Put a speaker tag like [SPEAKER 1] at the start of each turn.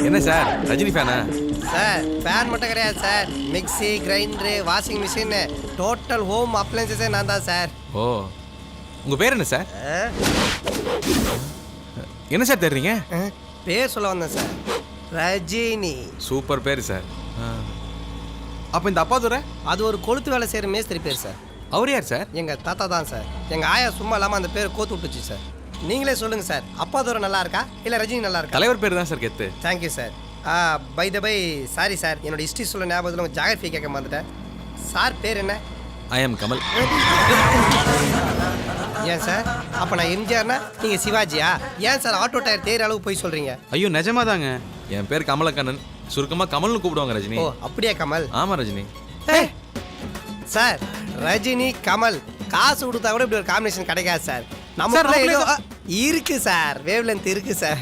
[SPEAKER 1] என்ன சார் ரஜினி ஃபேனா?
[SPEAKER 2] Sir fan மட்டும் கிடையாது sir, mixie, grinder, washing machine, total home அப்ளையன்சஸே நான் தான் சார்.
[SPEAKER 1] ஓ, உங்க பேர் என்ன சார்? என்ன சார் தெரியுங்க?
[SPEAKER 2] பேர் சொல்ல வந்தேன் சார், ரஜினி.
[SPEAKER 1] சூப்பர் பேர் சார். அப்போ இந்த அப்பாதுரை? அது
[SPEAKER 2] ஒரு கொளுத்து வேலை செய்கிற மேஸ்திரி பேர் சார்.
[SPEAKER 1] அவர் யார் சார்?
[SPEAKER 2] எங்கள் தாத்தா தான் சார். எங்கள் ஆயா சும்மா இல்லாமல் அந்த பேரை கோத்து விட்டுச்சு சார். நீங்களே சொல்லுங்கள் சார், அப்பாதுரை நல்லா இருக்கா இல்லை ரஜினி நல்லா இருக்கா?
[SPEAKER 1] தலைவர் பேர் தான் சார் கெத்து.
[SPEAKER 2] Thank you sir. By the by, sorry sir, என்னோட ஹிஸ்ட்ரி சொல்ல ஞாபகத்தில் உங்கள் ஜாகிரஃபி கேட்க வந்துட்டேன். சார் பேர் என்ன?
[SPEAKER 1] I am Kamal.
[SPEAKER 2] ஏன் சார், அப்போ நான் எம்ஜிஆர்னா நீங்கள் சிவாஜியா? ஏன் சார் ஆட்டோ டயர் தேர் அளவு போய் சொல்கிறீங்க?
[SPEAKER 1] ஐயோ நிஜமா தாங்க, என் பேர் கமலக்கண்ணன், சுருக்கமாக கமல்னு கூப்பிடுவாங்க ரஜினி.
[SPEAKER 2] ஓ அப்படியே கமல்?
[SPEAKER 1] ஆமாம் ரஜினி.
[SPEAKER 2] சார் ரஜினி கமல் காசு கொடுத்தா கூட இப்படி ஒரு காம்பினேஷன் கிடைக்காது சார். நம்ம இருக்கு சார், வேவ் லென்த் இருக்கு சார்.